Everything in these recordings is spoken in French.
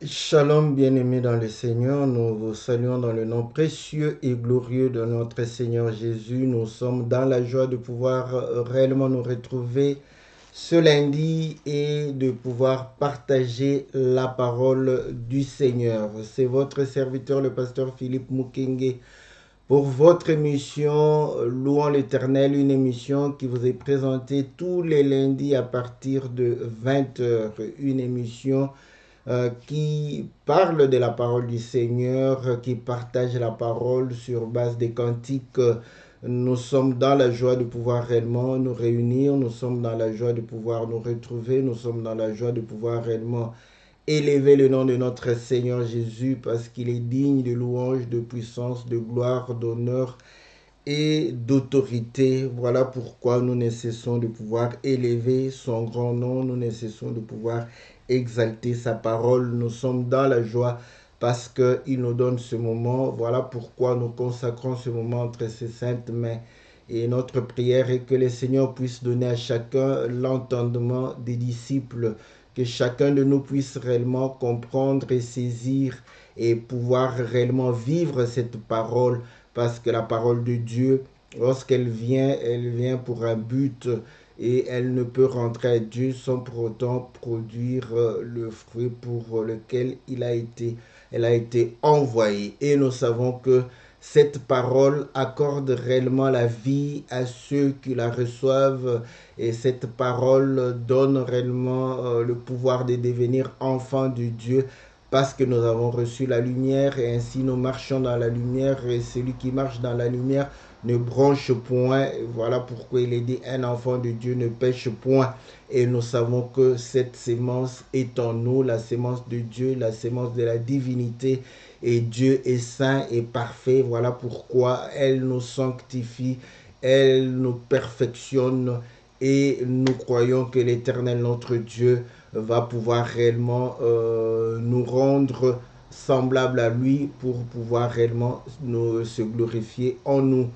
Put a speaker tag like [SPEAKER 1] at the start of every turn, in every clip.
[SPEAKER 1] Shalom, bien-aimés dans le Seigneur, nous vous saluons dans le nom précieux et glorieux de notre Seigneur Jésus. Nous sommes dans la joie de pouvoir réellement nous retrouver ce lundi et de pouvoir partager la parole du Seigneur. C'est votre serviteur, le pasteur Philippe Mukenge, pour votre émission Louons l'Éternel, une émission qui vous est présentée tous les lundis à partir de 20 heures. Une émission qui parle de la parole du Seigneur, qui partage la parole sur base des cantiques. Nous sommes dans la joie de pouvoir réellement nous réunir, nous sommes dans la joie de pouvoir nous retrouver, nous sommes dans la joie de pouvoir réellement élever le nom de notre Seigneur Jésus parce qu'il est digne de louange, de puissance, de gloire, d'honneur et d'autorité. Voilà pourquoi nous ne cessons de pouvoir élever son grand nom, nous ne cessons de pouvoir exalter sa parole. Nous sommes dans la joie parce qu'il nous donne ce moment. Voilà pourquoi nous consacrons ce moment entre ses saintes mains. Et notre prière est que le Seigneur puisse donner à chacun l'entendement des disciples, que chacun de nous puisse réellement comprendre et saisir et pouvoir réellement vivre cette parole, parce que la parole de Dieu, lorsqu'elle vient, elle vient pour un but et elle ne peut rentrer à Dieu sans pour autant produire le fruit pour lequel elle a été envoyée. Et nous savons que cette parole accorde réellement la vie à ceux qui la reçoivent et cette parole donne réellement le pouvoir de devenir enfants de Dieu parce que nous avons reçu la lumière et ainsi nous marchons dans la lumière et celui qui marche dans la lumière ne bronche point. Voilà pourquoi il est dit un enfant de Dieu ne pêche point. Et nous savons que cette sémence est en nous, la sémence de Dieu, la sémence de la divinité. Et Dieu est saint et parfait. Voilà pourquoi elle nous sanctifie, elle nous perfectionne et nous croyons que l'Éternel notre Dieu va pouvoir réellement nous rendre semblables à lui pour pouvoir réellement se glorifier en nous.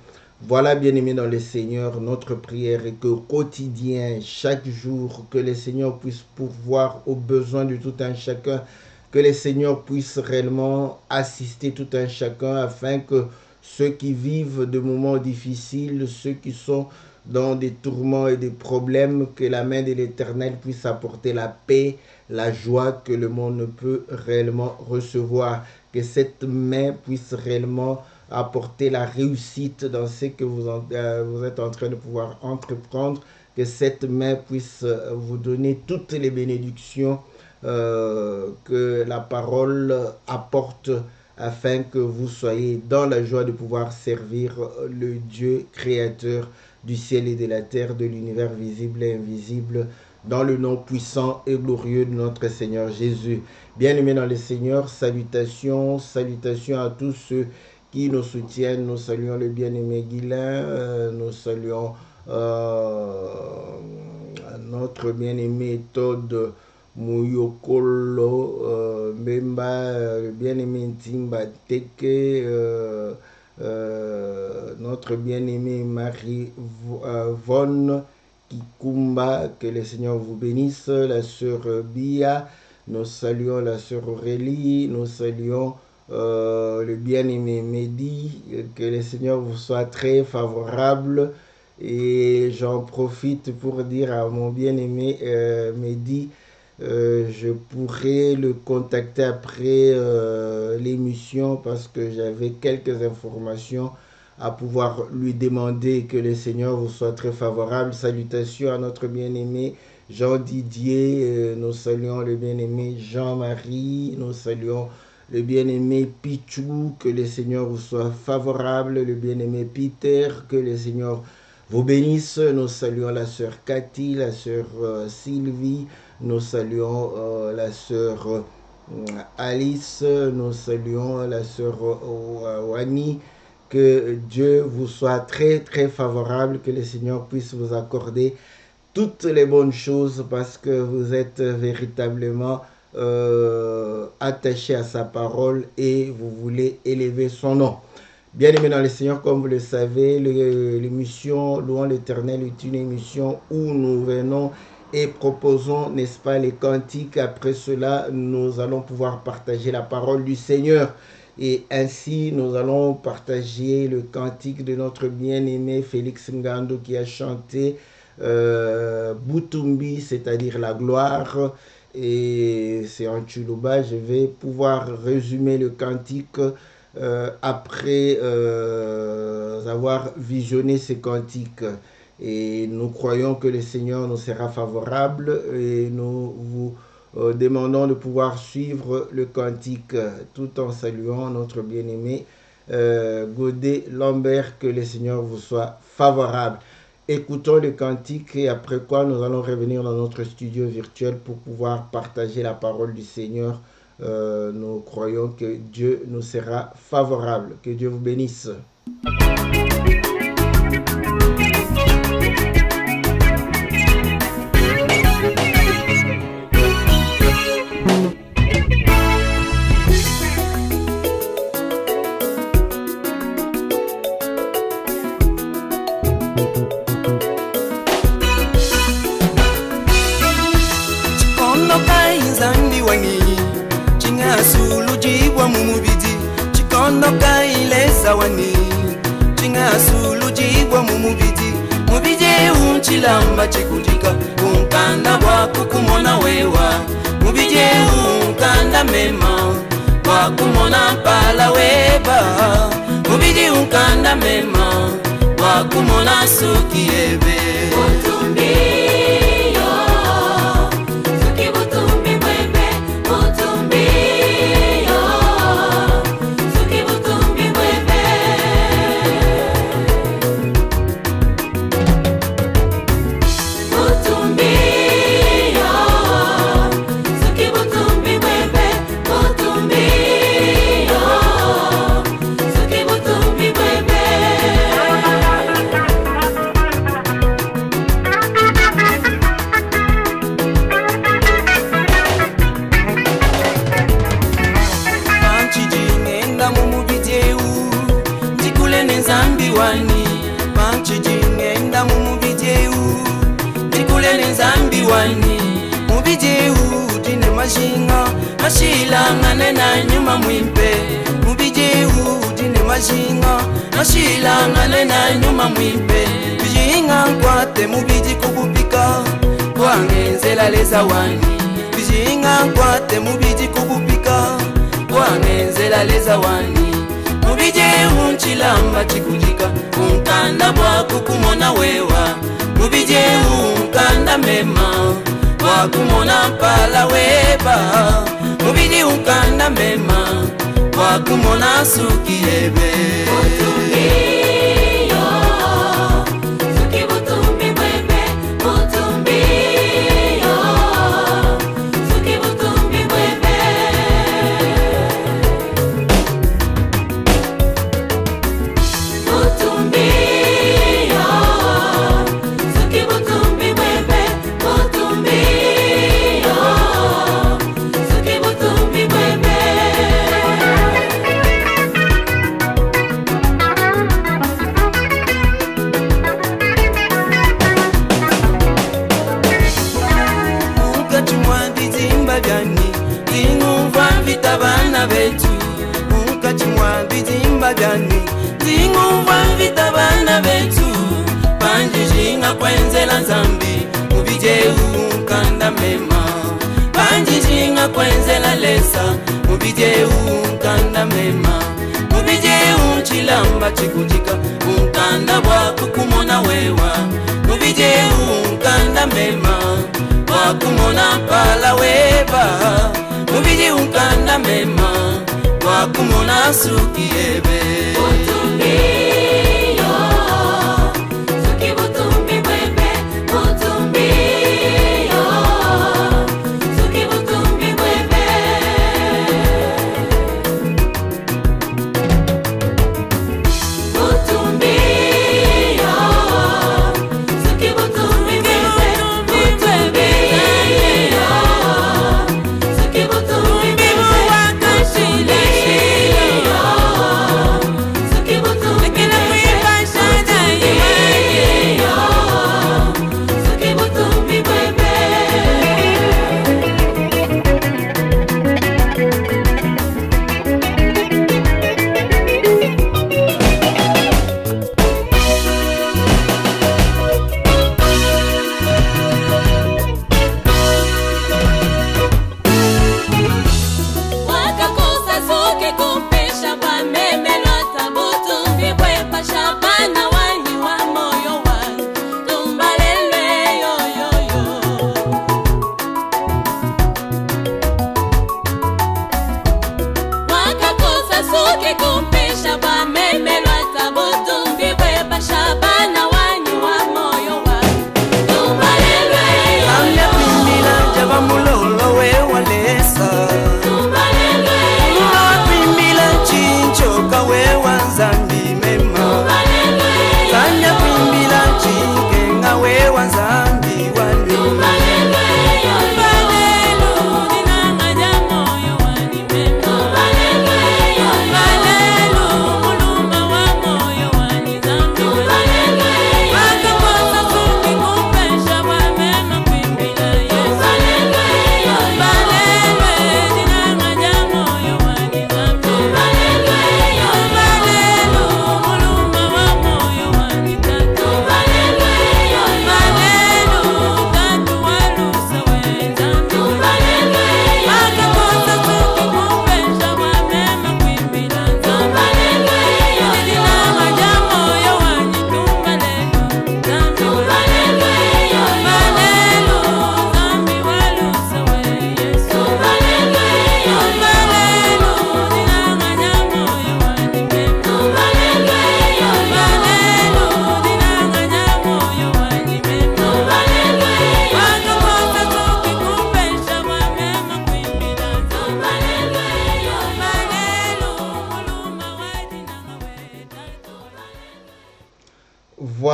[SPEAKER 1] Voilà, bien-aimés dans le Seigneur, notre prière est que quotidien, chaque jour, que le Seigneur puisse pourvoir aux besoins de tout un chacun, que le Seigneur puisse réellement assister tout un chacun afin que ceux qui vivent de moments difficiles, ceux qui sont dans des tourments et des problèmes, que la main de l'Éternel puisse apporter la paix, la joie que le monde ne peut réellement recevoir, que cette main puisse réellement apporter la réussite dans ce que vous êtes en train de pouvoir entreprendre, que cette main puisse vous donner toutes les bénédictions que la parole apporte afin que vous soyez dans la joie de pouvoir servir le Dieu créateur du ciel et de la terre, de l'univers visible et invisible, dans le nom puissant et glorieux de notre Seigneur Jésus. Bien-aimés dans le Seigneur, salutations, salutations à tous ceux qui nous soutiennent. Nous saluons le bien-aimé Guilain, nous saluons notre bien-aimé Todd Mouyokolo, Mbemba, le bien-aimé Ntimba Teke, notre bien-aimé Marie Vonne Kikumba, que le Seigneur vous bénisse, la sœur Bia, nous saluons la sœur Aurélie, nous saluons le bien-aimé Mehdi, que le Seigneur vous soit très favorable. Et j'en profite pour dire à mon bien-aimé Mehdi, je pourrais le contacter après l'émission parce que j'avais quelques informations à pouvoir lui demander. Que le Seigneur vous soit très favorable. Salutations à notre bien-aimé Jean-Didier, nous saluons le bien-aimé Jean-Marie, nous saluons le bien-aimé Pichou, que le Seigneur vous soit favorable, le bien-aimé Peter, que le Seigneur vous bénisse. Nous saluons la sœur Cathy, la sœur Sylvie, nous saluons la sœur Alice, nous saluons la sœur Wani. Que Dieu vous soit très très favorable, que le Seigneur puisse vous accorder toutes les bonnes choses parce que vous êtes véritablement attaché à sa parole et vous voulez élever son nom. Bien-aimés dans le Seigneur, comme vous le savez, l'émission Louons l'Éternel est une émission où nous venons et proposons, n'est-ce pas, les cantiques. Après cela, nous allons pouvoir partager la parole du Seigneur. Et ainsi, nous allons partager le cantique de notre bien-aimé Félix Ngando qui a chanté Butumbi, c'est-à-dire la gloire. Et c'est en Tsholuba. Je vais pouvoir résumer le cantique après avoir visionné ces cantiques. Et nous croyons que le Seigneur nous sera favorable et nous vous demandons de pouvoir suivre le cantique tout en saluant notre bien-aimé Godet Lambert, que le Seigneur vous soit favorable. Écoutons le cantique et après quoi nous allons revenir dans notre studio virtuel pour pouvoir partager la parole du Seigneur. Nous croyons que Dieu nous sera favorable. Que Dieu vous bénisse.
[SPEAKER 2] Chilamba chikujika unkanda bwako kumona wewa mubije unkanda mema wakumona pala weba mubije unkanda mema wakumona sukiebe Mashilangane na nyuma mwimpe mubije udine mashinga mashilangane na nyuma mwimpe bijinga kwate mubiji kubupika kwangenzela leza wani bijinga kwate mubiji kubupika kwangenzela leza wani mubije unchilamba chikujika unkanda bwako kumona wewa mubije unkanda mema wakumona pala weba mubidi unkanda mema wakumona sukiebe kwenzela zambi mubije unkanda mema banjijinga kwenzela lesa mubije unkanda mema mubije unchilamba chikujika unkanda bwako kumona wewa mubije unkanda mema wakumona pala weba mubije unkanda mema wakumona sukiebe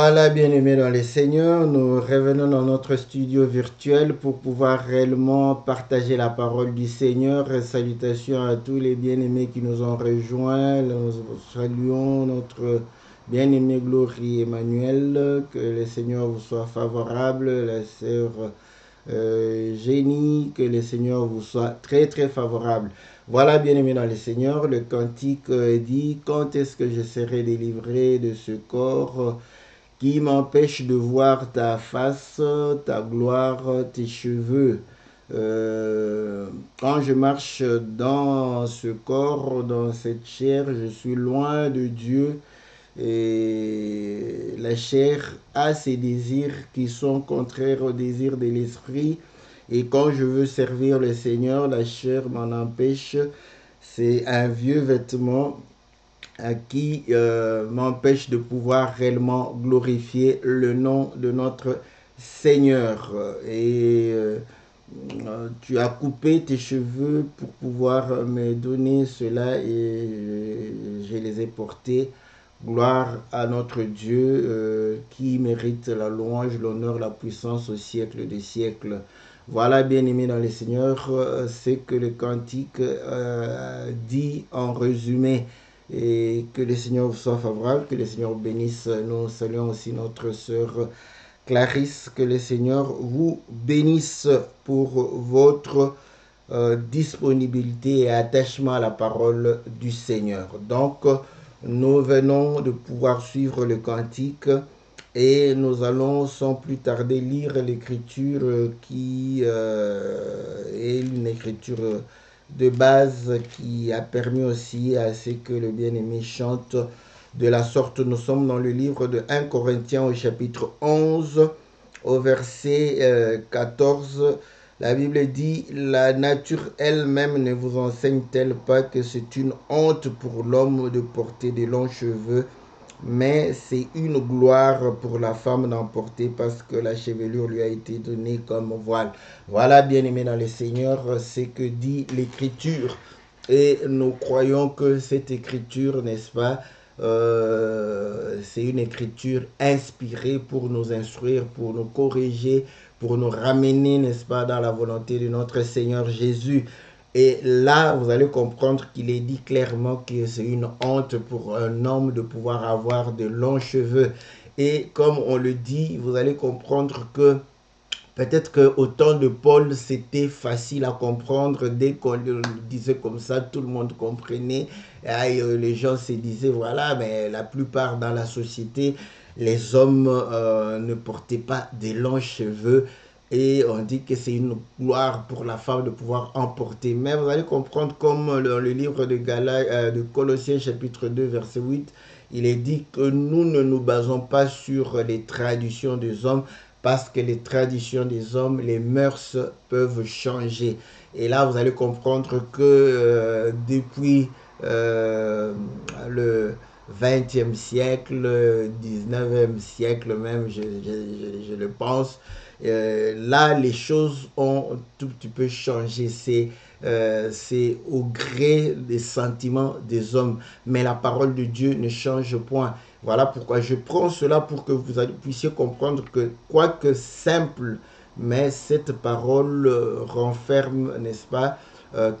[SPEAKER 1] Voilà, bien-aimés dans les seigneurs, nous revenons dans notre studio virtuel pour pouvoir réellement partager la parole du Seigneur. Et salutations à tous les bien-aimés qui nous ont rejoints. Nous saluons notre bien-aimé Glory Emmanuel. Que le Seigneur vous soit favorable. La sœur Génie, que le Seigneur vous soit très très favorable. Voilà, bien-aimés dans les seigneurs, le cantique dit: quand est-ce que je serai délivré de ce corps qui m'empêche de voir ta face, ta gloire, tes cheveux. Quand je marche dans ce corps, dans cette chair, je suis loin de Dieu. Et la chair a ses désirs qui sont contraires aux désirs de l'esprit. Et quand je veux servir le Seigneur, la chair m'en empêche. C'est un vieux vêtement qui m'empêche de pouvoir réellement glorifier le nom de notre Seigneur. Et tu as coupé tes cheveux pour pouvoir me donner cela et je les ai portés. Gloire à notre Dieu qui mérite la louange, l'honneur, la puissance au siècle des siècles. Voilà, bien-aimés dans les seigneurs, c'est que le cantique dit en résumé. Et que le Seigneur vous soit favorable, que le Seigneur vous bénisse. Nous saluons aussi notre sœur Clarisse, que le Seigneur vous bénisse pour votre disponibilité et attachement à la parole du Seigneur. Donc, nous venons de pouvoir suivre le cantique et nous allons sans plus tarder lire l'écriture qui est une écriture de base qui a permis aussi à ce que le bien-aimé chante de la sorte. Nous sommes dans le livre de 1 Corinthiens au chapitre 11 au verset 14. La Bible dit: la nature elle-même ne vous enseigne-t-elle pas que c'est une honte pour l'homme de porter de longs cheveux, mais c'est une gloire pour la femme d'en porter parce que la chevelure lui a été donnée comme voile. Voilà, bien-aimés dans les seigneurs, c'est que dit l'écriture. Et nous croyons que cette écriture, n'est-ce pas, c'est une écriture inspirée pour nous instruire, pour nous corriger, pour nous ramener, n'est-ce pas, dans la volonté de notre Seigneur Jésus. Et là, vous allez comprendre qu'il est dit clairement que c'est une honte pour un homme de pouvoir avoir de longs cheveux. Et comme on le dit, vous allez comprendre que peut-être qu'au temps de Paul, c'était facile à comprendre. Dès qu'on le disait comme ça, tout le monde comprenait. Et les gens se disaient, voilà, mais la plupart dans la société, les hommes ne portaient pas de longs cheveux. Et on dit que c'est une gloire pour la femme de pouvoir en porter. Mais vous allez comprendre comme dans le livre de Colossiens chapitre 2 verset 8, il est dit que nous ne nous basons pas sur les traditions des hommes, parce que les traditions des hommes, les mœurs peuvent changer. Et là, vous allez comprendre que depuis le 20e siècle, 19e siècle même, je le pense, là, les choses ont un tout petit peu changé. C'est au gré des sentiments des hommes. Mais la parole de Dieu ne change point. Voilà pourquoi je prends cela pour que vous puissiez comprendre que, quoique simple, mais cette parole renferme, n'est-ce pas,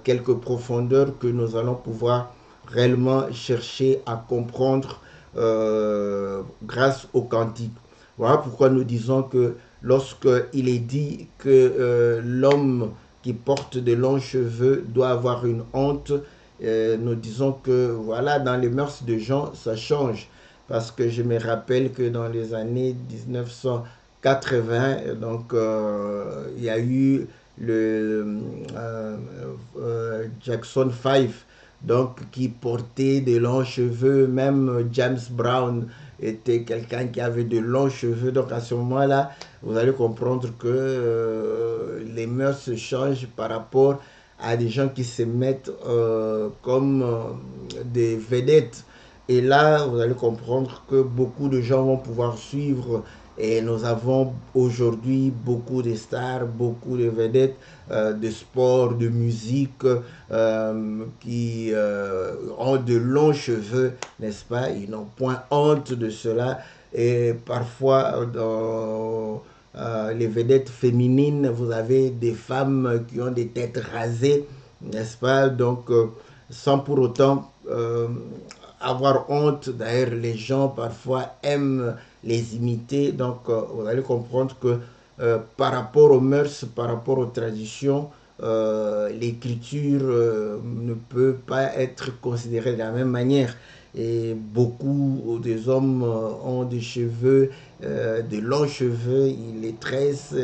[SPEAKER 1] quelques profondeurs que nous allons pouvoir réellement chercher à comprendre grâce au cantique. Voilà pourquoi nous disons que lorsqu'il est dit que l'homme qui porte de longs cheveux doit avoir une honte, nous disons que voilà, dans les mœurs de gens, ça change. Parce que je me rappelle que dans les années 1980, donc il y a eu le Jackson 5, donc qui portait de longs cheveux. Même James Brown était quelqu'un qui avait de longs cheveux. Donc à ce moment-là, vous allez comprendre que les mœurs se changent par rapport à des gens qui se mettent comme des vedettes. Et là, vous allez comprendre que beaucoup de gens vont pouvoir suivre. Et nous avons aujourd'hui beaucoup de stars, beaucoup de vedettes de sport, de musique qui ont de longs cheveux, n'est-ce pas? Ils n'ont point honte de cela. Et parfois, dans les vedettes féminines, vous avez des femmes qui ont des têtes rasées, n'est-ce pas? Donc, sans pour autant avoir honte. D'ailleurs, les gens parfois aiment les imiter. Donc, vous allez comprendre que par rapport aux mœurs, par rapport aux traditions, l'écriture ne peut pas être considérée de la même manière. Et beaucoup des hommes ont des cheveux, de longs cheveux, ils les tressent,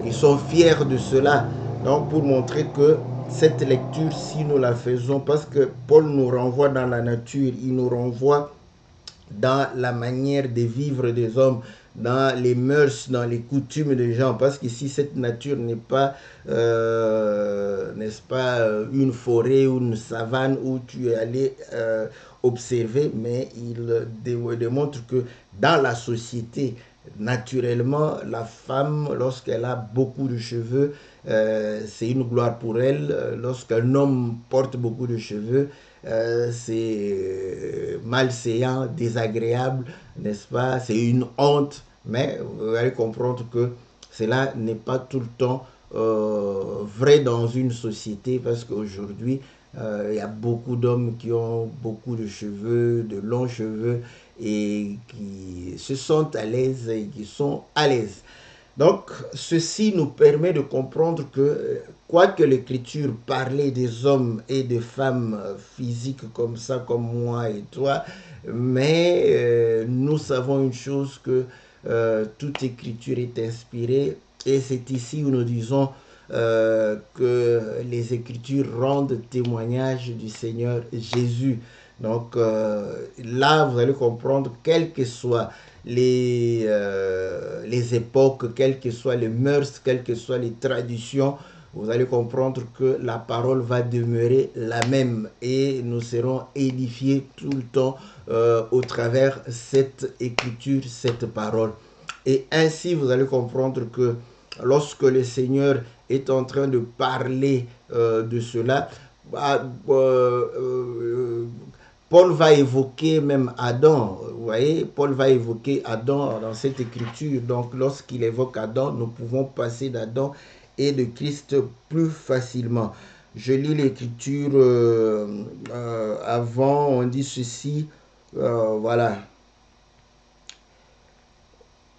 [SPEAKER 1] ils sont fiers de cela. Donc pour montrer que cette lecture, si nous la faisons, parce que Paul nous renvoie dans la nature, il nous renvoie dans la manière de vivre des hommes, dans les mœurs, dans les coutumes des gens, parce qu'ici cette nature n'est pas, n'est-ce pas, une forêt ou une savane où tu es allé observer, mais il démontre que dans la société, naturellement, la femme, lorsqu'elle a beaucoup de cheveux, c'est une gloire pour elle. Lorsqu'un homme porte beaucoup de cheveux, c'est malséant, désagréable, n'est-ce pas? C'est une honte, mais vous allez comprendre que cela n'est pas tout le temps vrai dans une société, parce qu'aujourd'hui, il y a beaucoup d'hommes qui ont beaucoup de cheveux, de longs cheveux, et qui se sentent à l'aise et qui sont à l'aise. Donc, ceci nous permet de comprendre que, quoique l'Écriture parlait des hommes et des femmes physiques comme ça, comme moi et toi, mais nous savons une chose, que toute Écriture est inspirée, et c'est ici où nous disons que les Écritures rendent témoignage du Seigneur Jésus. Donc là, vous allez comprendre, quelles que soient les époques, quelles que soient les mœurs, quelles que soient les traditions, vous allez comprendre que la parole va demeurer la même, et nous serons édifiés tout le temps au travers cette écriture, cette parole. Et ainsi, vous allez comprendre que lorsque le Seigneur est en train de parler de cela, Paul va évoquer même Adam. Vous voyez, Paul va évoquer Adam dans cette écriture. Donc, lorsqu'il évoque Adam, nous pouvons passer d'Adam et de Christ plus facilement. Je lis l'écriture avant, on dit ceci, voilà.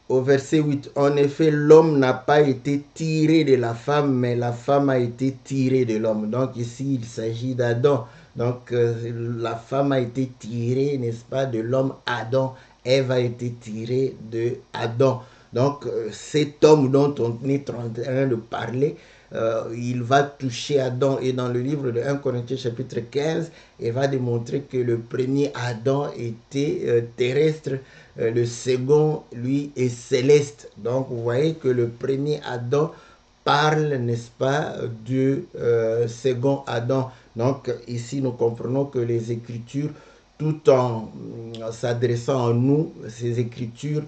[SPEAKER 1] Au verset 8, en effet, l'homme n'a pas été tiré de la femme, mais la femme a été tirée de l'homme. Donc ici, il s'agit d'Adam. Donc la femme a été tirée, n'est-ce pas, de l'homme Adam. Ève a été tirée de Adam. Donc cet homme dont on est en train de parler, il va toucher Adam. Et dans le livre de 1 Corinthiens chapitre 15, il va démontrer que le premier Adam était terrestre, le second, lui, est céleste. Donc vous voyez que le premier Adam parle, n'est-ce pas, du second Adam. Donc ici nous comprenons que les Écritures, tout en s'adressant à nous, ces Écritures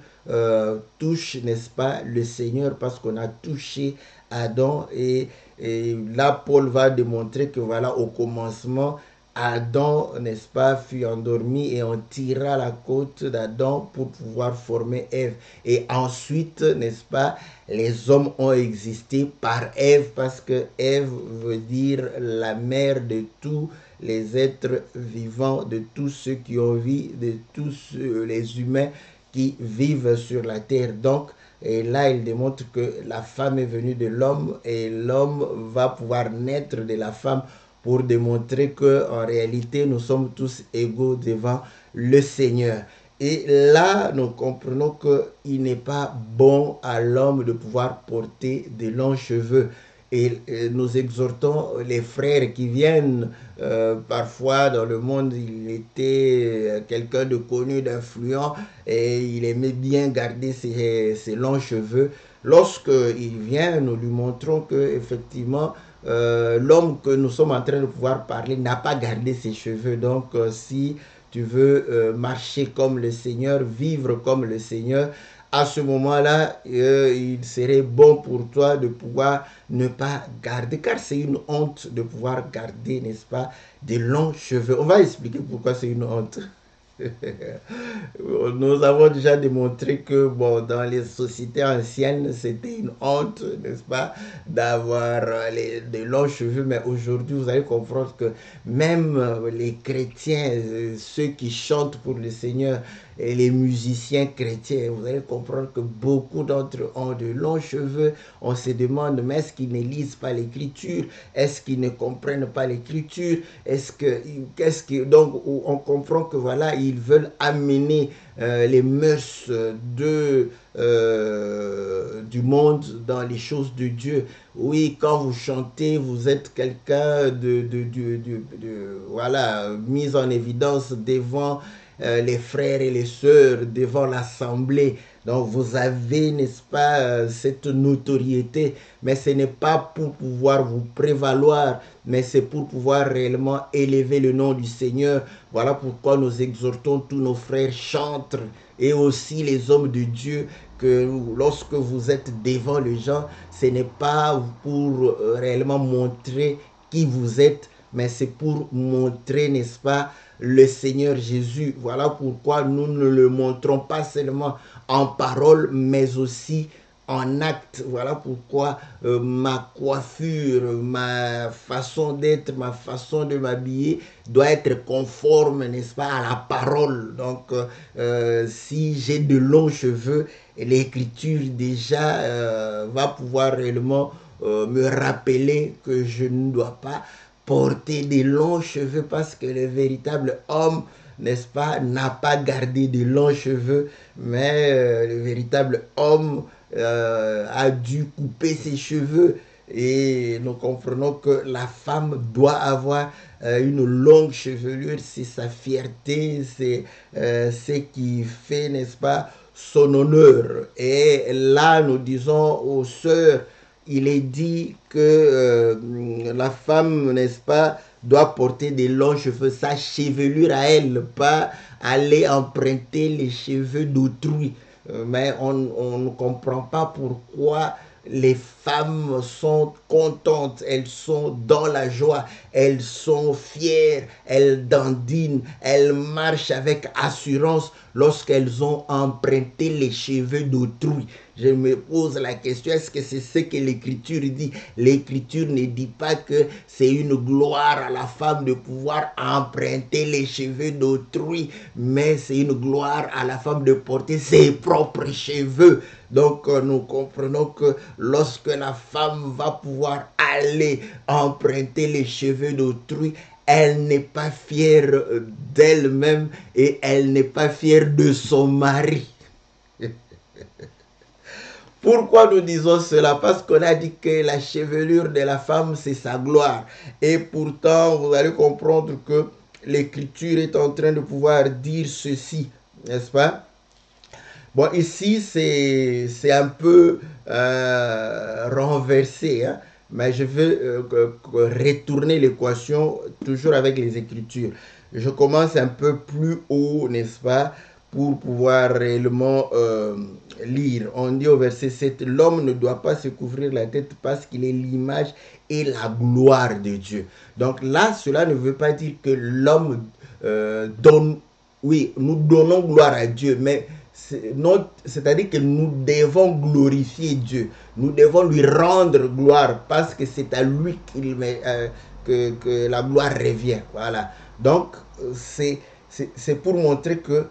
[SPEAKER 1] touchent, n'est-ce pas, le Seigneur, parce qu'on a touché Adam. Et là, Paul va démontrer que voilà, au commencement, Adam, n'est-ce pas, fut endormi, et on tira la côte d'Adam pour pouvoir former Ève. Et ensuite, n'est-ce pas, les hommes ont existé par Ève, parce que Ève veut dire la mère de tous les êtres vivants, de tous ceux qui ont vie, de tous les humains qui vivent sur la terre. Donc, et là, il démontre que la femme est venue de l'homme, et l'homme va pouvoir naître de la femme, pour démontrer qu'en réalité, nous sommes tous égaux devant le Seigneur. Et là, nous comprenons qu'il n'est pas bon à l'homme de pouvoir porter de longs cheveux. Et nous exhortons les frères qui viennent, parfois dans le monde, il était quelqu'un de connu, d'influent, et il aimait bien garder ses longs cheveux. Lorsqu'il vient, nous lui montrons que effectivement, l'homme que nous sommes en train de pouvoir parler n'a pas gardé ses cheveux. Donc si tu veux marcher comme le Seigneur, vivre comme le Seigneur, à ce moment-là, il serait bon pour toi de pouvoir ne pas garder, car c'est une honte de pouvoir garder, n'est-ce pas, des longs cheveux. On va expliquer pourquoi c'est une honte. Nous avons déjà démontré que bon, dans les sociétés anciennes, c'était une honte, n'est-ce pas, d'avoir de longs cheveux. Mais aujourd'hui, vous allez comprendre que même les chrétiens, ceux qui chantent pour le Seigneur, et les musiciens chrétiens, vous allez comprendre que beaucoup d'entre eux ont de longs cheveux. On se demande, mais est-ce qu'ils ne lisent pas l'écriture? Est-ce qu'ils ne comprennent pas l'écriture? Qu'est-ce que, donc, on comprend que voilà, ils veulent amener les mœurs du monde dans les choses de Dieu. Oui, quand vous chantez, vous êtes quelqu'un voilà, mis en évidence devant les frères et les sœurs, devant l'assemblée. Donc vous avez, n'est-ce pas, cette notoriété, mais ce n'est pas pour pouvoir vous prévaloir, mais c'est pour pouvoir réellement élever le nom du Seigneur. Voilà pourquoi nous exhortons tous nos frères chantres et aussi les hommes de Dieu que lorsque vous êtes devant les gens, ce n'est pas pour réellement montrer qui vous êtes, mais c'est pour montrer, n'est-ce pas, le Seigneur Jésus. Voilà pourquoi nous ne le montrons pas seulement en parole, mais aussi en acte. Voilà pourquoi ma coiffure, ma façon d'être, ma façon de m'habiller doit être conforme, n'est-ce pas, à la parole. Donc, si j'ai de longs cheveux, l'écriture déjà va pouvoir réellement me rappeler que je ne dois pas porter des longs cheveux parce que le véritable homme, n'est-ce pas, n'a pas gardé de longs cheveux, mais le véritable homme a dû couper ses cheveux. Et nous comprenons que la femme doit avoir une longue chevelure, c'est sa fierté, c'est ce qui fait, n'est-ce pas, son honneur. Et là, nous disons aux sœurs, il est dit que la femme, n'est-ce pas, doit porter des longs cheveux, sa chevelure à elle, pas aller emprunter les cheveux d'autrui. Mais on ne comprend pas pourquoi les femmes sont contentes, elles sont dans la joie, elles sont fières, elles dandinent, elles marchent avec assurance lorsqu'elles ont emprunté les cheveux d'autrui. Je me pose la question, est-ce que c'est ce que l'Écriture dit? L'Écriture ne dit pas que c'est une gloire à la femme de pouvoir emprunter les cheveux d'autrui, mais c'est une gloire à la femme de porter ses propres cheveux. Donc nous comprenons que lorsque la femme va pouvoir aller emprunter les cheveux d'autrui, elle n'est pas fière d'elle-même et elle n'est pas fière de son mari. Pourquoi nous disons cela? Parce qu'on a dit que la chevelure de la femme, c'est sa gloire. Et pourtant, vous allez comprendre que l'Écriture est en train de pouvoir dire ceci, n'est-ce pas? Bon, ici, c'est un peu renversé, hein? Mais je vais retourner l'équation toujours avec les Écritures. Je commence un peu plus haut, n'est-ce pas, pour pouvoir réellement lire. On dit au verset 7, l'homme ne doit pas se couvrir la tête parce qu'il est l'image et la gloire de Dieu. Donc là, cela ne veut pas dire que l'homme donne, oui, nous donnons gloire à Dieu, mais c'est-à-dire que nous devons glorifier Dieu. Nous devons lui rendre gloire parce que c'est à lui que la gloire revient. Voilà. Donc, c'est pour montrer que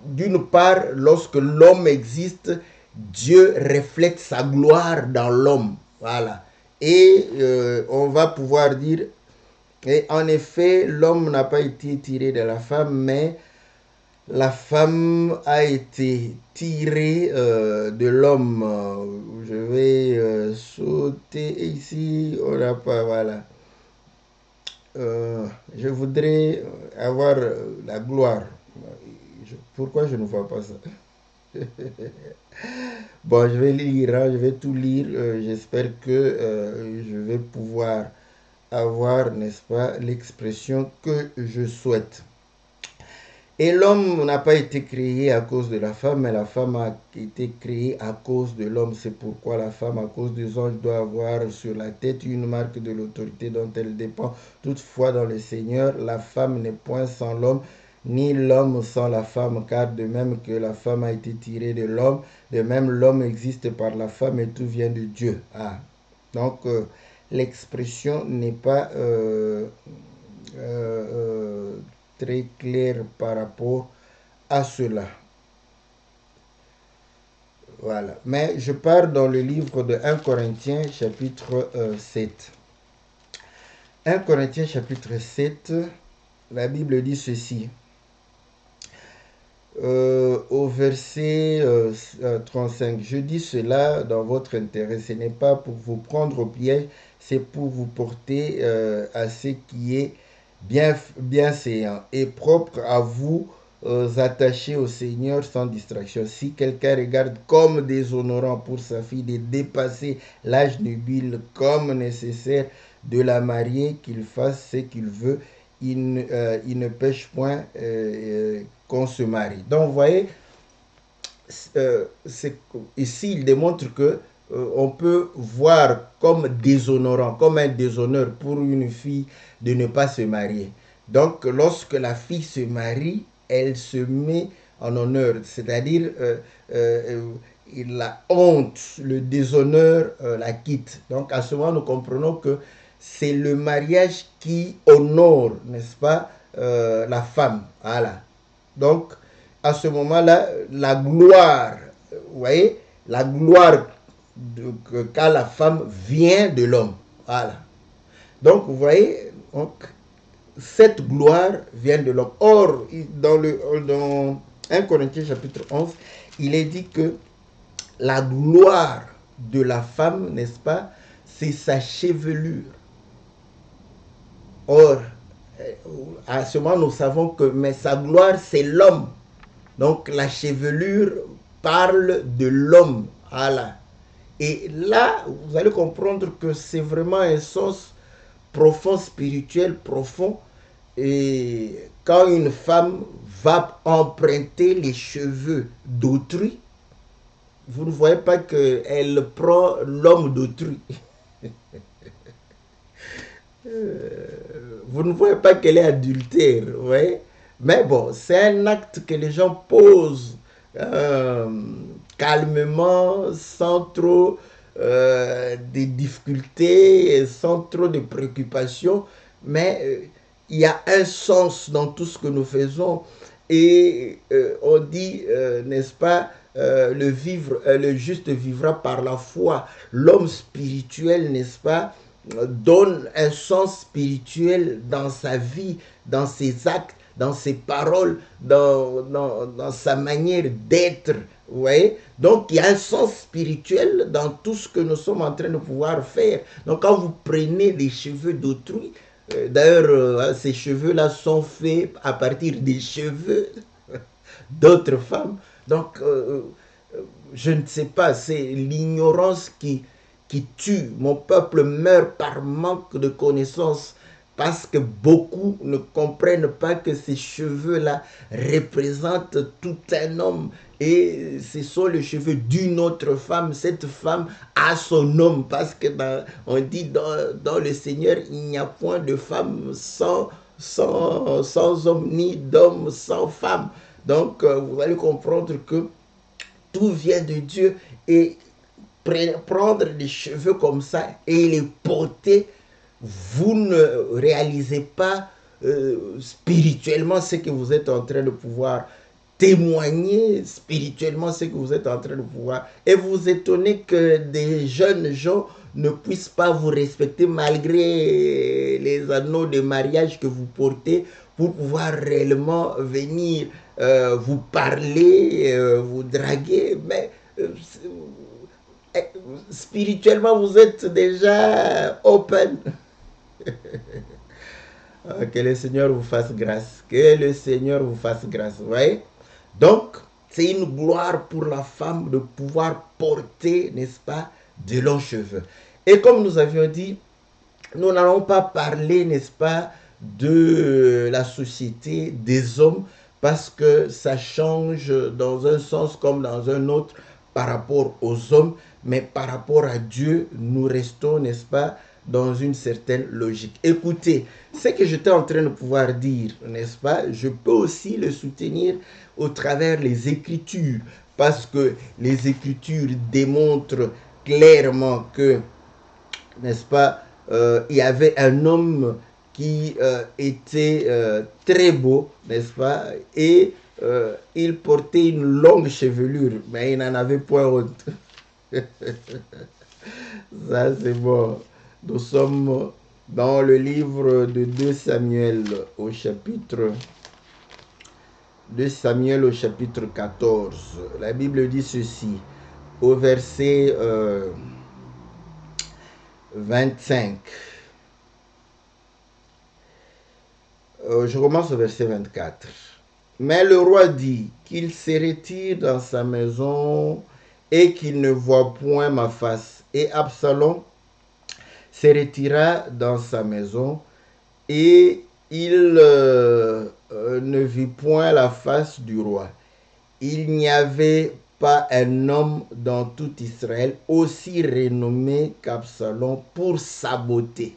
[SPEAKER 1] d'une part, lorsque l'homme existe, Dieu reflète sa gloire dans l'homme. Voilà. Et on va pouvoir dire, et en effet, l'homme n'a pas été tiré de la femme, mais la femme a été tirée de l'homme. Je vais sauter ici. On n'a pas, voilà. Je voudrais avoir la gloire. Pourquoi je ne vois pas ça? Bon, je vais lire, hein, je vais tout lire. J'espère que je vais pouvoir avoir, n'est-ce pas, l'expression que je souhaite. Et l'homme n'a pas été créé à cause de la femme, mais la femme a été créée à cause de l'homme. C'est pourquoi la femme, à cause des anges, doit avoir sur la tête une marque de l'autorité dont elle dépend. Toutefois, dans le Seigneur, la femme n'est point sans l'homme, ni l'homme sans la femme, car de même que la femme a été tirée de l'homme, de même l'homme existe par la femme et tout vient de Dieu. Ah. Donc, l'expression n'est pas très claire par rapport à cela. Voilà. Mais je pars dans le livre de 1 Corinthiens chapitre 7. 1 Corinthiens chapitre 7, la Bible dit ceci. Au verset 35, je dis cela dans votre intérêt, ce n'est pas pour vous prendre au piège, c'est pour vous porter à ce qui est bienséant et propre à vous, attachés au Seigneur sans distraction. Si quelqu'un regarde comme déshonorant pour sa fille de dépasser l'âge nubile, comme nécessaire de la marier, qu'il fasse ce qu'il veut, il ne pêche point qu'on se marie. Donc, vous voyez, ici, il démontre que on peut voir comme déshonorant, comme un déshonneur pour une fille de ne pas se marier. Donc, lorsque la fille se marie, elle se met en honneur, c'est-à-dire la honte, le déshonneur la quitte. Donc, à ce moment, nous comprenons que c'est le mariage qui honore, n'est-ce pas, la femme. Voilà. Donc, à ce moment-là, la gloire, vous voyez, la gloire qu'a la femme vient de l'homme. Voilà. Donc, vous voyez, donc, cette gloire vient de l'homme. Or, dans 1 Corinthiens chapitre 11, il est dit que la gloire de la femme, n'est-ce pas, c'est sa chevelure. Or, à ce moment, nous savons que mais sa gloire, c'est l'homme. Donc, la chevelure parle de l'homme. Voilà. Et là, vous allez comprendre que c'est vraiment un sens profond, spirituel, profond. Et quand une femme va emprunter les cheveux d'autrui, vous ne voyez pas qu'elle prend l'homme d'autrui. Vous ne voyez pas qu'elle est adultère, vous voyez? Mais bon, c'est un acte que les gens posent calmement, sans trop de difficultés, sans trop de préoccupations. Mais il y a un sens dans tout ce que nous faisons. Et on dit, n'est-ce pas, le juste vivra par la foi. L'homme spirituel, n'est-ce pas, donne un sens spirituel dans sa vie, dans ses actes, dans ses paroles, dans sa manière d'être. Vous voyez? Donc, il y a un sens spirituel dans tout ce que nous sommes en train de pouvoir faire. Donc, quand vous prenez les cheveux d'autrui, d'ailleurs, ces cheveux-là sont faits à partir des cheveux d'autres femmes. Donc, je ne sais pas, c'est l'ignorance qui tue. Mon peuple meurt par manque de connaissances parce que beaucoup ne comprennent pas que ces cheveux-là représentent tout un homme et ce sont les cheveux d'une autre femme. Cette femme a son homme parce que on dit dans le Seigneur, il n'y a point de femme sans homme, ni d'homme sans femme. Donc, vous allez comprendre que tout vient de Dieu et prendre des cheveux comme ça et les porter, vous ne réalisez pas spirituellement ce que vous êtes en train de pouvoir témoigner, spirituellement ce que vous êtes en train de pouvoir. Et vous vous étonnez que des jeunes gens ne puissent pas vous respecter malgré les anneaux de mariage que vous portez pour pouvoir réellement venir vous parler, vous draguer. Mais spirituellement, vous êtes déjà open. Que le Seigneur vous fasse grâce. Que le Seigneur vous fasse grâce. Vous voyez? Donc, c'est une gloire pour la femme de pouvoir porter, n'est-ce pas, de longs cheveux. Et comme nous avions dit, nous n'allons pas parler, n'est-ce pas, de la société des hommes parce que ça change dans un sens comme dans un autre par rapport aux hommes, mais par rapport à Dieu, nous restons, n'est-ce pas, dans une certaine logique. Écoutez, ce que j'étais en train de pouvoir dire, n'est-ce pas, je peux aussi le soutenir au travers les Écritures, parce que les Écritures démontrent clairement que, n'est-ce pas, il y avait un homme qui était très beau, n'est-ce pas, et il portait une longue chevelure, mais il n'en avait point honte. Ça, c'est bon. Nous sommes dans le livre de 2 Samuel au chapitre 14. La Bible dit ceci, au verset 25. Je commence au verset 24. Mais le roi dit qu'il se retire dans sa maison et qu'il ne voit point ma face. Et Absalom se retira dans sa maison et il ne vit point la face du roi. Il n'y avait pas un homme dans tout Israël aussi renommé qu'Absalom pour sa beauté,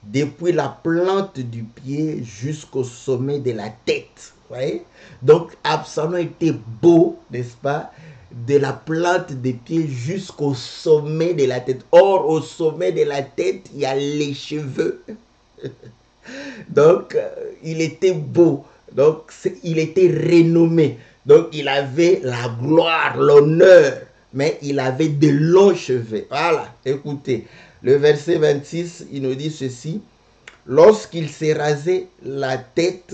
[SPEAKER 1] depuis la plante du pied jusqu'au sommet de la tête. Voyez? Donc Absalom était beau, n'est-ce pas, de la plante des pieds jusqu'au sommet de la tête. Or, au sommet de la tête, il y a les cheveux. Donc, il était beau. Donc, il était renommé. Donc, il avait la gloire, l'honneur. Mais il avait de longs cheveux. Voilà, écoutez. Le verset 26, il nous dit ceci. Lorsqu'il s'est rasé la tête,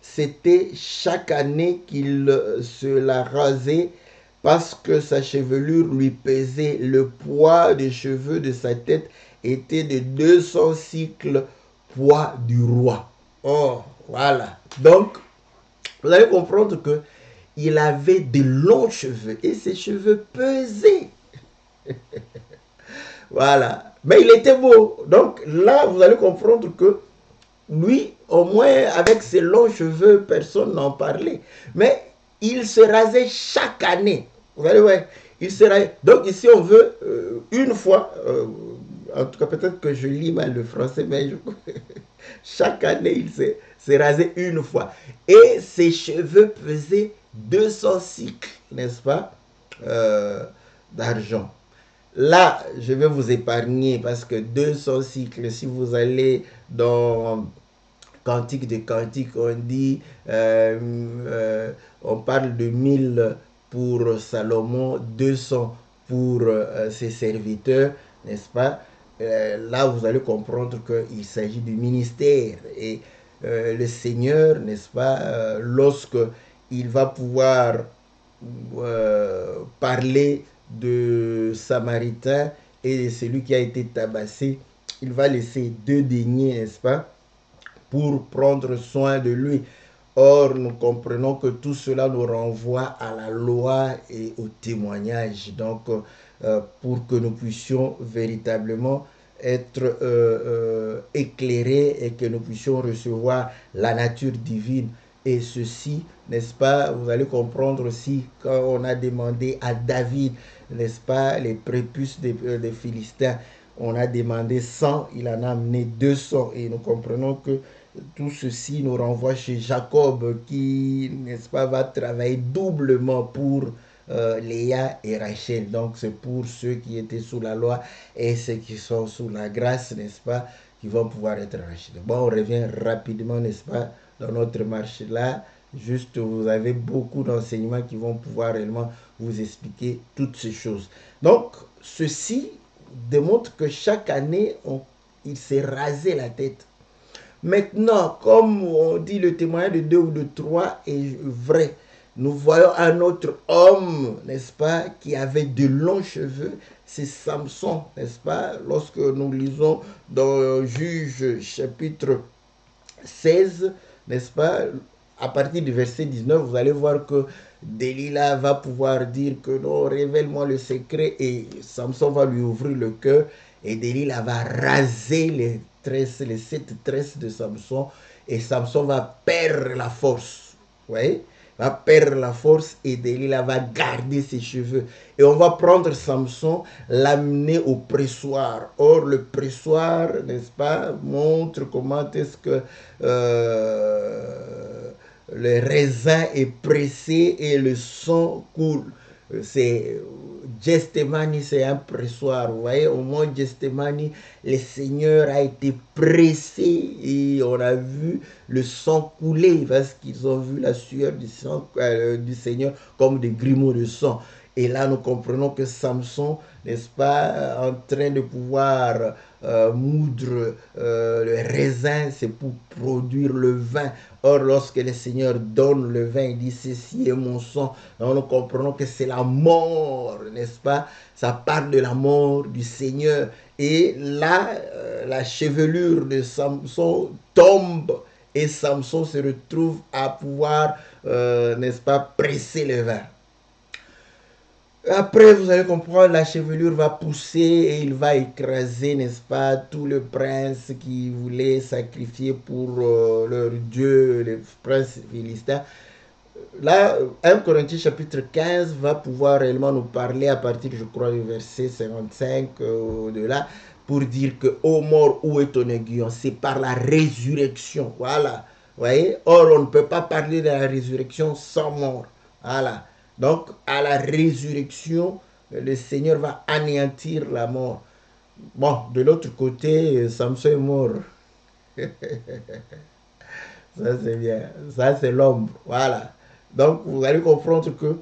[SPEAKER 1] c'était chaque année qu'il se la rasait, parce que sa chevelure lui pesait. Le poids des cheveux de sa tête était de 200 cycles, poids du roi. Oh, voilà. Donc, vous allez comprendre que il avait de longs cheveux et ses cheveux pesaient. Voilà. Mais il était beau. Donc là, vous allez comprendre que lui, au moins, avec ses longs cheveux, personne n'en parlait. Mais il se rasait chaque année. Vous voyez, ouais. Il se rasait. Donc ici, on veut une fois, en tout cas, peut-être que je lis mal le français, mais chaque année, il se rasait une fois. Et ses cheveux pesaient 200 cycles, n'est-ce pas, d'argent. Là, je vais vous épargner parce que 200 cycles, si vous allez dans Cantique de Cantique, on dit, on parle de 1000 pour Salomon, 200 pour ses serviteurs, n'est-ce pas? Là, vous allez comprendre qu'il s'agit du ministère. Et le Seigneur, n'est-ce pas, lorsque il va pouvoir parler de Samaritain et de celui qui a été tabassé, il va laisser 2 deniers, n'est-ce pas, pour prendre soin de lui. Or, nous comprenons que tout cela nous renvoie à la loi et au témoignage. Donc, pour que nous puissions véritablement être éclairés et que nous puissions recevoir la nature divine. Et ceci, n'est-ce pas, vous allez comprendre aussi quand on a demandé à David, n'est-ce pas, les prépuces des Philistins, on a demandé 100, il en a amené 200. Et nous comprenons que tout ceci nous renvoie chez Jacob qui, n'est-ce pas, va travailler doublement pour Léa et Rachel. Donc c'est pour ceux qui étaient sous la loi et ceux qui sont sous la grâce, n'est-ce pas, qui vont pouvoir être rachetés. Bon, on revient rapidement, n'est-ce pas, dans notre marche là. Juste, vous avez beaucoup d'enseignements qui vont pouvoir réellement vous expliquer toutes ces choses. Donc, ceci démontre que chaque année, il s'est rasé la tête. Maintenant, comme on dit, le témoignage de 2 ou de 3 est vrai. Nous voyons un autre homme, n'est-ce pas, qui avait de longs cheveux. C'est Samson, n'est-ce pas? Lorsque nous lisons dans Juge chapitre 16, n'est-ce pas, à partir du verset 19, vous allez voir que Delilah va pouvoir dire que non, révèle-moi le secret, et Samson va lui ouvrir le cœur et Delilah va raser les tresses, les 7 tresses de Samson, et Samson va perdre la force. Vous voyez? va perdre la force et Delilah va garder ses cheveux. Et on va prendre Samson, l'amener au pressoir. Or, le pressoir, n'est-ce pas, montre comment est-ce que le raisin est pressé et le sang coule. C'est Gethsémani, c'est un pressoir. Vous voyez, au mont Gethsémani, le Seigneur a été pressé et on a vu le sang couler parce qu'ils ont vu la sueur du Seigneur comme des grumeaux de sang. Et là, nous comprenons que Samson, n'est-ce pas, en train de pouvoir moudre le raisin, c'est pour produire le vin. Or, lorsque le Seigneur donne le vin, il dit, ceci est mon sang. Donc, nous comprenons que c'est la mort, n'est-ce pas? Ça parle de la mort du Seigneur. Et là, la chevelure de Samson tombe et Samson se retrouve à pouvoir, n'est-ce pas, presser le vin. Après, vous allez comprendre, la chevelure va pousser et il va écraser, n'est-ce pas, tout le prince qui voulait sacrifier pour leur Dieu, les princes philistins. Là, 1 Corinthiens chapitre 15 va pouvoir réellement nous parler à partir, je crois, du verset 55 au-delà, pour dire que, ô mort, où est ton aiguillon? C'est par la résurrection. Voilà. Vous voyez? Or, on ne peut pas parler de la résurrection sans mort. Voilà. Donc, à la résurrection, le Seigneur va anéantir la mort. Bon, de l'autre côté, Samson est mort. Ça, c'est bien. Ça, c'est l'ombre. Voilà. Donc, vous allez comprendre que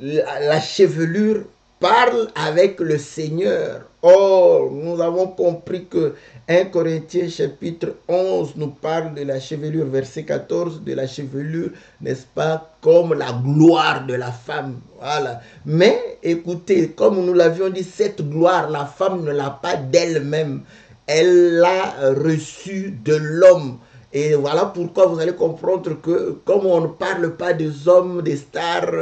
[SPEAKER 1] la chevelure parle avec le Seigneur. Or, nous avons compris que 1 Corinthiens chapitre 11 nous parle de la chevelure, verset 14, de la chevelure, n'est-ce pas, comme la gloire de la femme. Voilà. Mais, écoutez, comme nous l'avions dit, cette gloire, la femme ne l'a pas d'elle-même. Elle l'a reçue de l'homme. Et voilà pourquoi vous allez comprendre que comme on ne parle pas des hommes, des stars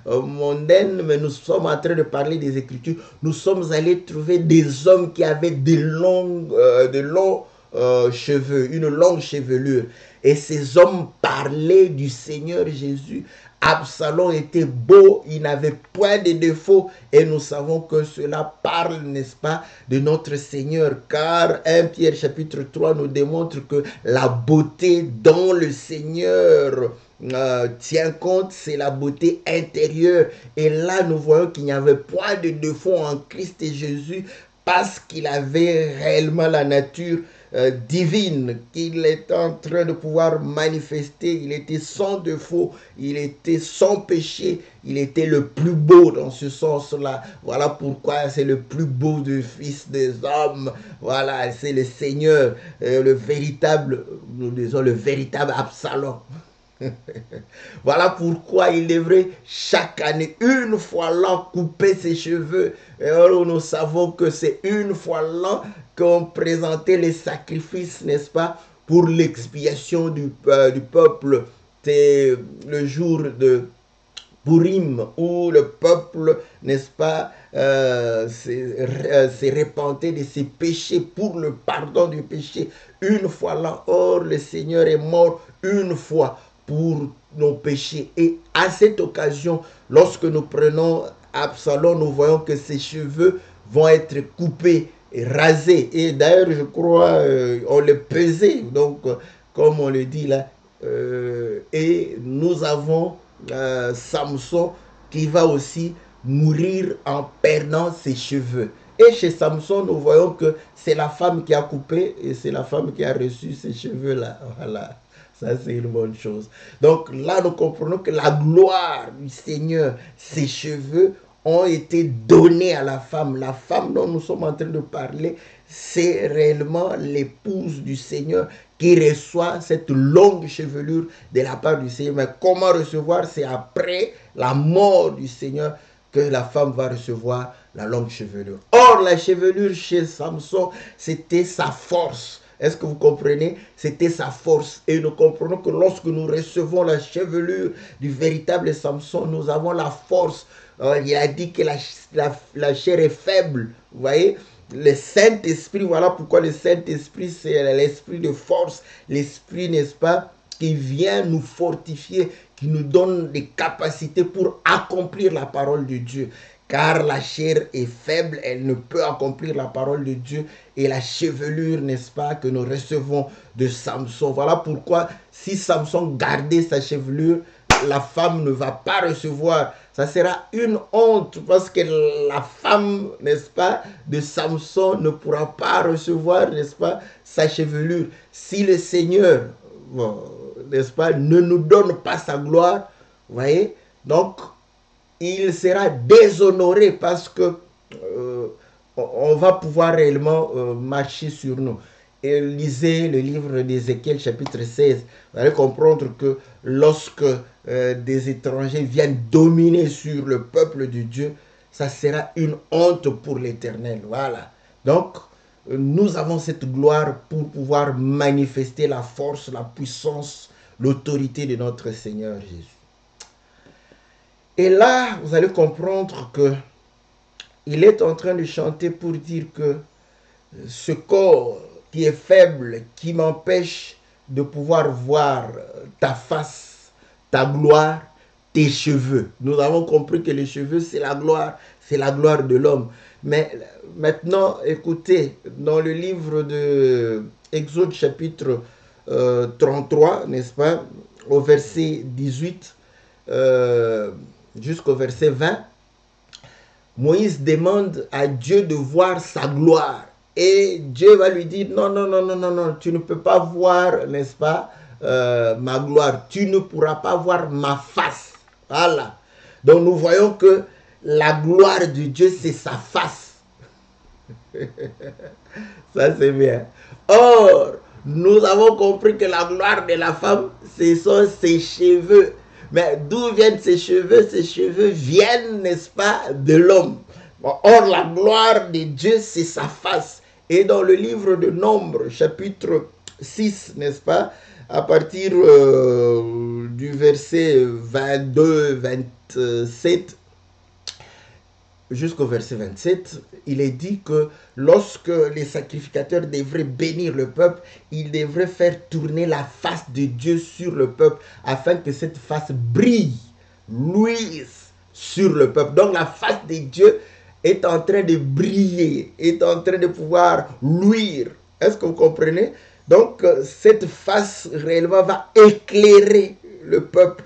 [SPEAKER 1] mondaines, mais nous sommes en train de parler des Écritures, nous sommes allés trouver des hommes qui avaient de longs cheveux, une longue chevelure. Et ces hommes parlaient du Seigneur Jésus. Absalom était beau, il n'avait point de défaut et nous savons que cela parle, n'est-ce pas, de notre Seigneur, car 1 Pierre chapitre 3 nous démontre que la beauté dont le Seigneur tient compte, c'est la beauté intérieure. Et là, nous voyons qu'il n'y avait point de défaut en Christ et Jésus parce qu'il avait réellement la nature divine qu'il est en train de pouvoir manifester. Il était sans défaut, il était sans péché, il était le plus beau dans ce sens-là. Voilà pourquoi c'est le plus beau du Fils des hommes. Voilà, c'est le Seigneur, le véritable, nous disons le véritable Absalom. Voilà pourquoi il devrait chaque année, une fois l'an, couper ses cheveux. Et alors nous savons que c'est une fois l'an qu'on présentait les sacrifices, n'est-ce pas, pour l'expiation du peuple. C'est le jour de Purim où le peuple, n'est-ce pas, s'est repenté de ses péchés pour le pardon du péché une fois l'an. Or, le Seigneur est mort une fois pour nos péchés. Et à cette occasion, lorsque nous prenons Absalom, nous voyons que ses cheveux vont être coupés et rasés. Et d'ailleurs, je crois, on les pesait, donc, comme on le dit là. Et nous avons Samson qui va aussi mourir en perdant ses cheveux. Et chez Samson, nous voyons que c'est la femme qui a coupé et c'est la femme qui a reçu ces cheveux-là. Voilà. Ça, c'est une bonne chose. Donc là, nous comprenons que la gloire du Seigneur, ses cheveux ont été donnés à la femme. La femme dont nous sommes en train de parler, c'est réellement l'épouse du Seigneur qui reçoit cette longue chevelure de la part du Seigneur. Mais comment recevoir? C'est après la mort du Seigneur que la femme va recevoir la longue chevelure. Or, la chevelure chez Samson, c'était sa force. Est-ce que vous comprenez? C'était sa force. Et nous comprenons que lorsque nous recevons la chevelure du véritable Samson, nous avons la force. Il a dit que la chair est faible. Vous voyez? Le Saint-Esprit, voilà pourquoi le Saint-Esprit, c'est l'esprit de force. L'esprit, n'est-ce pas, qui vient nous fortifier, qui nous donne des capacités pour accomplir la parole de Dieu. Car la chair est faible, elle ne peut accomplir la parole de Dieu. Et la chevelure, n'est-ce pas, que nous recevons de Samson. Voilà pourquoi, si Samson gardait sa chevelure, la femme ne va pas recevoir. Ça sera une honte parce que la femme, n'est-ce pas, de Samson ne pourra pas recevoir, n'est-ce pas, sa chevelure. Si le Seigneur, bon, n'est-ce pas, ne nous donne pas sa gloire, vous voyez, donc il sera déshonoré parce que on va pouvoir réellement marcher sur nous. Et lisez le livre d'Ézéchiel chapitre 16. Vous allez comprendre que lorsque des étrangers viennent dominer sur le peuple de Dieu, ça sera une honte pour l'Éternel. Voilà. Donc, nous avons cette gloire pour pouvoir manifester la force, la puissance, l'autorité de notre Seigneur Jésus. Et là, vous allez comprendre que il est en train de chanter pour dire que ce corps qui est faible, qui m'empêche de pouvoir voir ta face, ta gloire, tes cheveux. Nous avons compris que les cheveux, c'est la gloire de l'homme. Mais maintenant, écoutez, dans le livre de Exode chapitre 33, n'est-ce pas, au verset 18 jusqu'au verset 20, Moïse demande à Dieu de voir sa gloire. Et Dieu va lui dire, non, non, non, non, non, non, tu ne peux pas voir, n'est-ce pas, ma gloire. Tu ne pourras pas voir ma face. Voilà. Donc nous voyons que la gloire de Dieu, c'est sa face. Ça, c'est bien. Or, nous avons compris que la gloire de la femme, ce sont ses cheveux. Mais d'où viennent ces cheveux? Ces cheveux viennent, n'est-ce pas, de l'homme. Or, la gloire de Dieu, c'est sa face. Et dans le livre de Nombres, chapitre 6, n'est-ce pas, à partir du verset 22, 27, jusqu'au verset 27, il est dit que lorsque les sacrificateurs devraient bénir le peuple, ils devraient faire tourner la face de Dieu sur le peuple afin que cette face brille, luise sur le peuple. Donc la face de Dieu est en train de briller, est en train de pouvoir luire. Est-ce que vous comprenez? Donc cette face réellement va éclairer le peuple.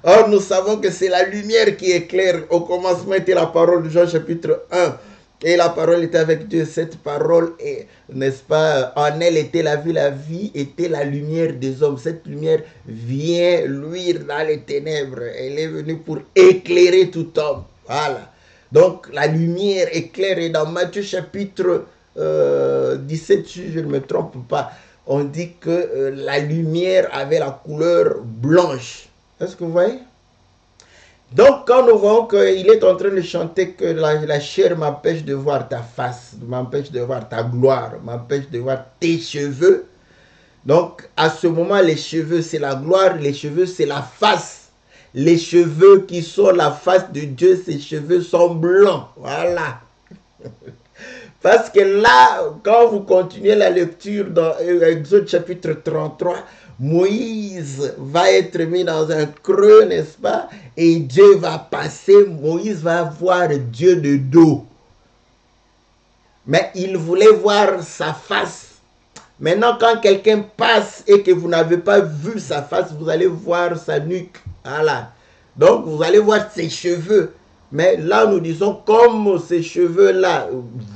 [SPEAKER 1] Or, nous savons que c'est la lumière qui éclaire. Au commencement était la parole de Jean chapitre 1. Et la parole était avec Dieu. Cette parole, n'est-ce pas, en elle était la vie était la lumière des hommes. Cette lumière vient luire dans les ténèbres. Elle est venue pour éclairer tout homme. Voilà. Donc, la lumière éclaire. Et dans Matthieu chapitre 17, si je ne me trompe pas, on dit que la lumière avait la couleur blanche. Est-ce que vous voyez? Donc, quand nous voyons qu'il est en train de chanter que la chair m'empêche de voir ta face, m'empêche de voir ta gloire, m'empêche de voir tes cheveux. Donc, à ce moment, les cheveux, c'est la gloire, les cheveux, c'est la face. Les cheveux qui sont la face de Dieu, ces cheveux sont blancs. Voilà. Parce que là, quand vous continuez la lecture dans Exode chapitre 33, Moïse va être mis dans un creux, n'est-ce pas? Et Dieu va passer, Moïse va voir Dieu de dos. Mais il voulait voir sa face. Maintenant, quand quelqu'un passe et que vous n'avez pas vu sa face, vous allez voir sa nuque. Voilà. Donc, vous allez voir ses cheveux. Mais là, nous disons, comme ces cheveux-là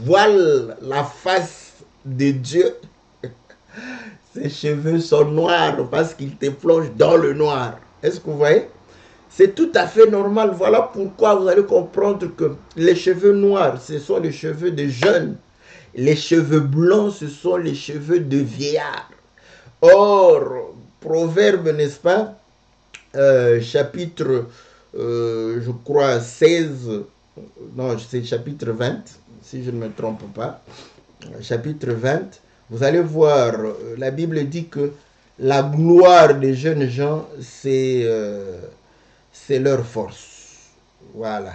[SPEAKER 1] voilent la face de Dieu, ces cheveux sont noirs parce qu'ils te plongent dans le noir. Est-ce que vous voyez? C'est tout à fait normal. Voilà pourquoi vous allez comprendre que les cheveux noirs, ce sont les cheveux de jeunes. Les cheveux blancs, ce sont les cheveux de vieillards. Or, Proverbe, n'est-ce pas? Chapitre, je crois, 16, non, c'est chapitre 20, si je ne me trompe pas. Chapitre 20, vous allez voir, la Bible dit que la gloire des jeunes gens, c'est leur force. Voilà.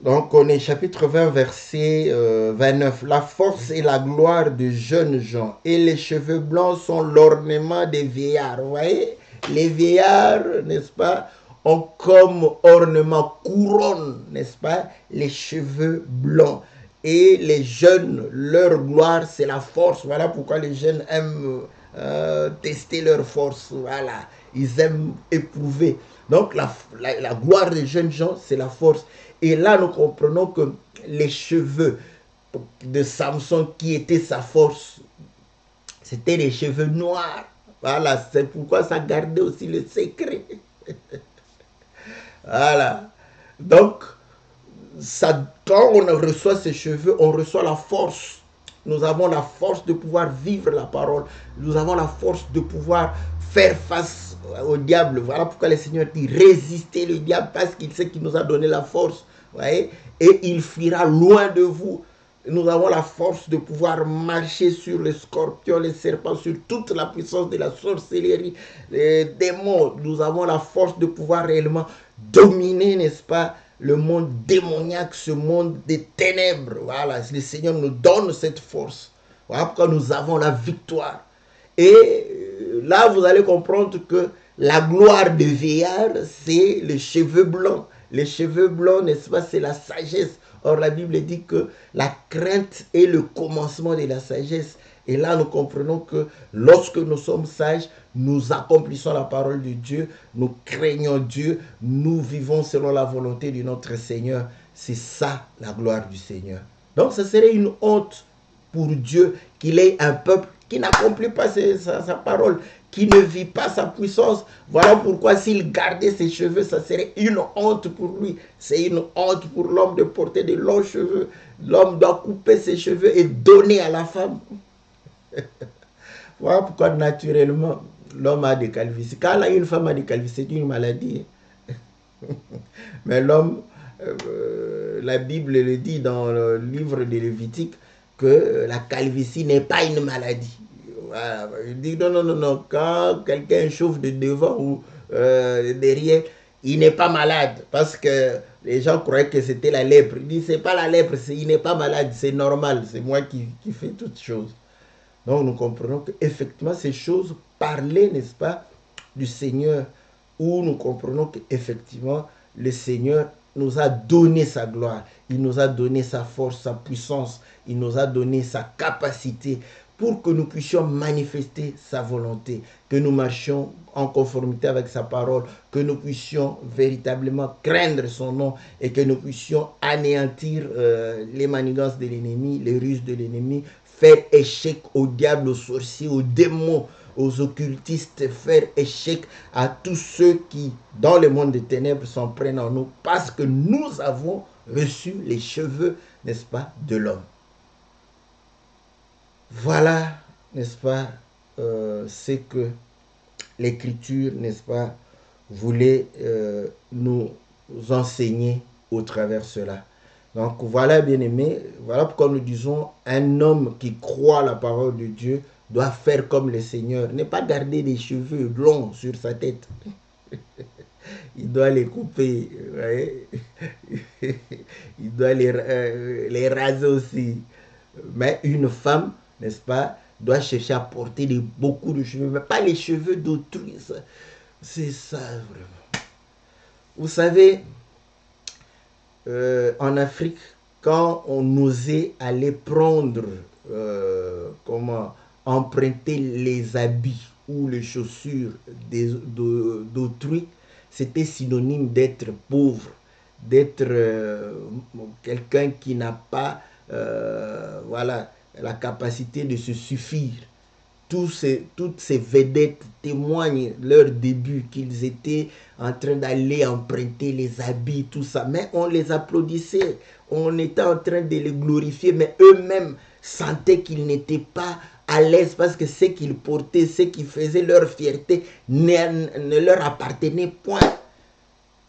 [SPEAKER 1] Donc, on est chapitre 20, verset 29. La force et la gloire de jeunes gens et les cheveux blancs sont l'ornement des vieillards. Vous voyez, les vieillards, n'est-ce pas, ont comme ornement, couronne, n'est-ce pas, les cheveux blancs. Et les jeunes, leur gloire, c'est la force. Voilà pourquoi les jeunes aiment tester leur force. Voilà, ils aiment éprouver. Donc, la gloire des jeunes gens, c'est la force. Et là, nous comprenons que les cheveux de Samson, qui étaient sa force, c'était les cheveux noirs. Voilà, c'est pourquoi ça gardait aussi le secret. Voilà. Donc, ça, quand on reçoit ces cheveux, on reçoit la force. Nous avons la force de pouvoir vivre la parole. Nous avons la force de pouvoir faire face au diable. Voilà pourquoi le Seigneur dit résistez le diable, parce qu'il sait qu'il nous a donné la force. Voyez? Et il fuira loin de vous. Nous avons la force de pouvoir marcher sur les scorpions, les serpents, sur toute la puissance de la sorcellerie, les démons. Nous avons la force de pouvoir réellement dominer, n'est-ce pas, le monde démoniaque, ce monde des ténèbres. Voilà, le Seigneur nous donne cette force. Voilà pourquoi nous avons la victoire. Et là, vous allez comprendre que la gloire de vieillard, c'est les cheveux blancs. Les cheveux blancs, n'est-ce pas, c'est la sagesse. Or, la Bible dit que la crainte est le commencement de la sagesse. Et là, nous comprenons que lorsque nous sommes sages, nous accomplissons la parole de Dieu, nous craignons Dieu, nous vivons selon la volonté de notre Seigneur. C'est ça, la gloire du Seigneur. Donc, ce serait une honte pour Dieu qu'il ait un peuple qui n'accomplit pas sa parole, qui ne vit pas sa puissance. Voilà pourquoi s'il gardait ses cheveux, ça serait une honte pour lui. C'est une honte pour l'homme de porter de longs cheveux. L'homme doit couper ses cheveux et donner à la femme. Voilà pourquoi naturellement, l'homme a des calvities. Quand une femme a des calvities, c'est une maladie. Mais l'homme, la Bible le dit dans le livre de Lévitique, que la calvitie n'est pas une maladie. Voilà. Il dit non. Quand quelqu'un chauffe de devant ou derrière, il n'est pas malade. Parce que les gens croyaient que c'était la lèpre. Il dit c'est pas la lèpre, il n'est pas malade, c'est normal. C'est moi qui fais toutes choses. Donc nous comprenons qu'effectivement ces choses parlaient, n'est-ce pas, du Seigneur. Où nous comprenons qu'effectivement le Seigneur nous a donné sa gloire. Il nous a donné sa force, sa puissance. Il nous a donné sa capacité pour que nous puissions manifester sa volonté, que nous marchions en conformité avec sa parole, que nous puissions véritablement craindre son nom et que nous puissions anéantir les manigances de l'ennemi, les ruses de l'ennemi, faire échec au diable, aux sorciers, aux démons, aux occultistes, faire échec à tous ceux qui, dans le monde des ténèbres, s'en prennent en nous, parce que nous avons reçu les cheveux, n'est-ce pas, de l'homme. Voilà, n'est-ce pas, c'est que l'Écriture, n'est-ce pas, voulait nous enseigner au travers cela. Donc voilà, bien-aimés, voilà pourquoi nous disons un homme qui croit la parole de Dieu doit faire comme le Seigneur, ne pas garder des cheveux longs sur sa tête. Il doit les couper, ouais. Il doit les raser aussi. Mais une femme, n'est-ce pas, doit chercher à porter beaucoup de cheveux, mais pas les cheveux d'autrui. C'est ça, vraiment. Vous savez, en Afrique, quand on osait aller prendre, emprunter les habits ou les chaussures d'autrui, c'était synonyme d'être pauvre, d'être quelqu'un qui n'a pas voilà, la capacité de se suffire. Toutes ces vedettes témoignent leur début, qu'ils étaient en train d'aller emprunter les habits, tout ça. Mais on les applaudissait, on était en train de les glorifier, mais eux-mêmes sentaient qu'ils n'étaient pas à l'aise parce que ce qu'ils portaient, ce qui faisait leur fierté ne leur appartenait point.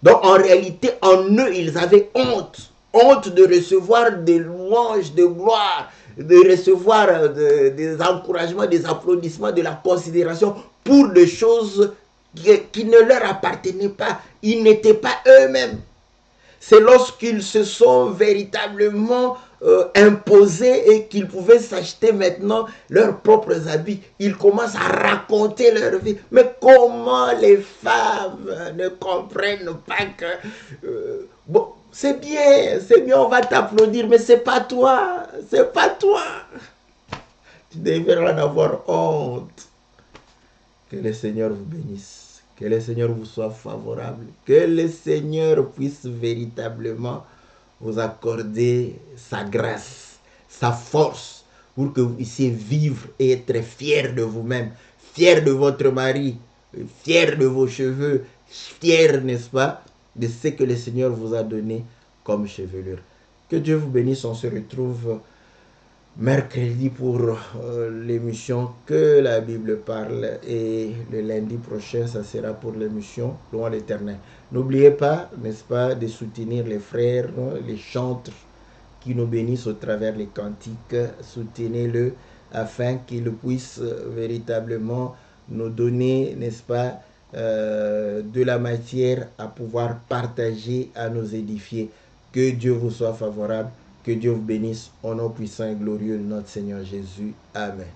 [SPEAKER 1] Donc en réalité, en eux, ils avaient honte. Honte de recevoir des louanges, de gloire, de recevoir des encouragements, des applaudissements, de la considération pour des choses qui ne leur appartenaient pas. Ils n'étaient pas eux-mêmes. C'est lorsqu'ils se sont véritablement imposés et qu'ils pouvaient s'acheter maintenant leurs propres habits. Ils commencent à raconter leur vie. Mais comment les femmes ne comprennent pas que... bon, c'est bien, on va t'applaudir, mais c'est pas toi, c'est pas toi. Tu devrais en avoir honte. Que le Seigneur vous bénisse, que le Seigneur vous soit favorable, que le Seigneur puisse véritablement vous accorder sa grâce, sa force, pour que vous puissiez vivre et être fier de vous-même, fier de votre mari, fier de vos cheveux, fier, n'est-ce pas, de ce que le Seigneur vous a donné comme chevelure. Que Dieu vous bénisse, on se retrouve mercredi pour l'émission Que la Bible parle, et le lundi prochain, ça sera pour l'émission Louons l'Éternel. N'oubliez pas, n'est-ce pas, de soutenir les frères, les chantres qui nous bénissent au travers des cantiques. Soutenez-le afin qu'ils puissent véritablement nous donner, n'est-ce pas, de la matière à pouvoir partager, à nous édifier. Que Dieu vous soit favorable. Que Dieu vous bénisse au nom puissant et glorieux de notre Seigneur Jésus. Amen.